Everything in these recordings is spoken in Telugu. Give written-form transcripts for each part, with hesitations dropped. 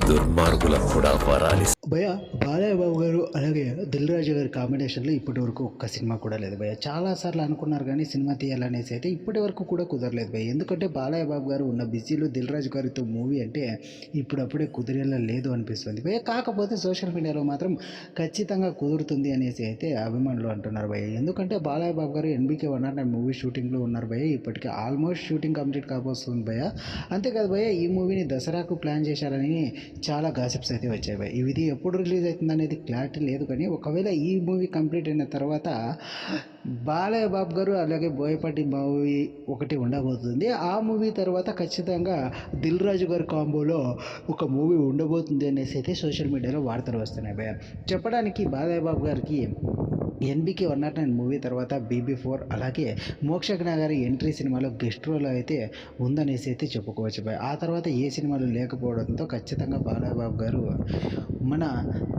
దుర్మార్గులకు కూడా వరాలి. భయ్య బాలయ్య బాబు గారు అలాగే దిల్ రాజు గారి కాంబినేషన్లో ఇప్పటి వరకు ఒక్క సినిమా కూడా లేదు భయ్య. చాలాసార్లు అనుకున్నారు కానీ సినిమా తీయాలనేసి అయితే ఇప్పటి వరకు కూడా కుదరలేదు భయ్య. ఎందుకంటే బాలయ్య బాబు గారు ఉన్న బిజీలో దిల్ రాజు గారితో మూవీ అంటే ఇప్పుడప్పుడే కుదిరేలా లేదు అనిపిస్తుంది భయ్య. కాకపోతే సోషల్ మీడియాలో మాత్రం ఖచ్చితంగా కుదురుతుంది అనేసి అయితే అభిమానులు అంటున్నారు భయ్య. ఎందుకంటే బాలయ్య బాబు గారు ఎన్బీకే 109 మూవీ షూటింగ్లో ఉన్నారు భయ్య. ఇప్పటికే ఆల్మోస్ట్ షూటింగ్ కంప్లీట్ కాబోస్తుంది భయ్య. అంతేకాదు భయ్య, ఈ మూవీని దసరాకు ప్లాన్ చేశారని చాలా గాసిప్స్ అయితే వచ్చాయి భయ్య. ఇది ఎప్పుడు రిలీజ్ అవుతుంది అనేది క్లారిటీ లేదు, కానీ ఒకవేళ ఈ మూవీ కంప్లీట్ అయిన తర్వాత బాలయ్య బాబు గారు అలాగే బోయపాటి మూవీ ఒకటి ఉండబోతుంది. ఆ మూవీ తర్వాత ఖచ్చితంగా దిల్ రాజు గారి కాంబోలో ఒక మూవీ ఉండబోతుంది అనేసి అయితే సోషల్ మీడియాలో వార్తలు వస్తున్నాయి భయ్య. చెప్పడానికి బాలయ్య బాబు గారికి ఎన్బీకే 109 మూవీ తర్వాత BB4 అలాగే మోక్షజ్ఞ గారి ఎంట్రీ సినిమాలో గెస్ట్ రోల్ అయితే ఉందనేసి అయితే చెప్పుకోవచ్చు భయ్. ఆ తర్వాత ఏ సినిమాలు లేకపోవడంతో ఖచ్చితంగా బాలయ్య బాబు గారు మన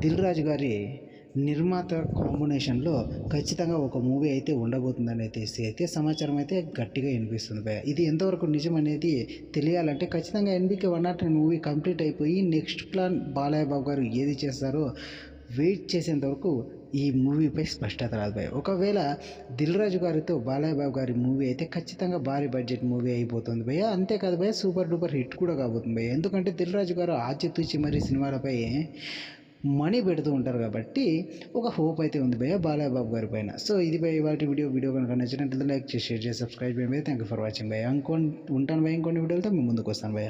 దిల్ రాజు గారి నిర్మాత కాంబినేషన్లో ఖచ్చితంగా ఒక మూవీ అయితే ఉండబోతుందని అయితే సమాచారం అయితే గట్టిగా వినిపిస్తుంది భయ. ఇది ఎంతవరకు నిజం అనేది తెలియాలంటే ఖచ్చితంగా ఎన్బీకే 109 మూవీ కంప్లీట్ అయిపోయి నెక్స్ట్ ప్లాన్ బాలయ్య బాబు గారు ఏది చేస్తారో వెయిట్ చేసేంత వరకు ఈ మూవీపై స్పష్టత రాదు భయ. ఒకవేళ దిల్ రాజు గారితో బాలయ్య బాబు గారి మూవీ అయితే ఖచ్చితంగా భారీ బడ్జెట్ మూవీ అయిపోతుంది భయ. అంతేకాదు భయ, సూపర్ డూపర్ హిట్ కూడా కాబోతుంది భయ. ఎందుకంటే దిల్ రాజు గారు ఆచితూచి మరి సినిమాలపై మనీ పెడుతూ ఉంటారు కాబట్టి ఒక హోప్ అయితే ఉంది భయ బాలయ్య బాబు గారి పైన. సో ఇది భయ ఇవాళ వీడియో కనుక నచ్చినట్లయితే లైక్ చేసి షేర్ చేసి సబ్స్క్రైబ్ చేయండి భయ. థ్యాంక్ యూ ఫర్ వాచింగ్ భయ. ఉంటాను భయ, ఇంకొన్ని వీడియోలతో మేము ముందుకు వస్తాను భయ.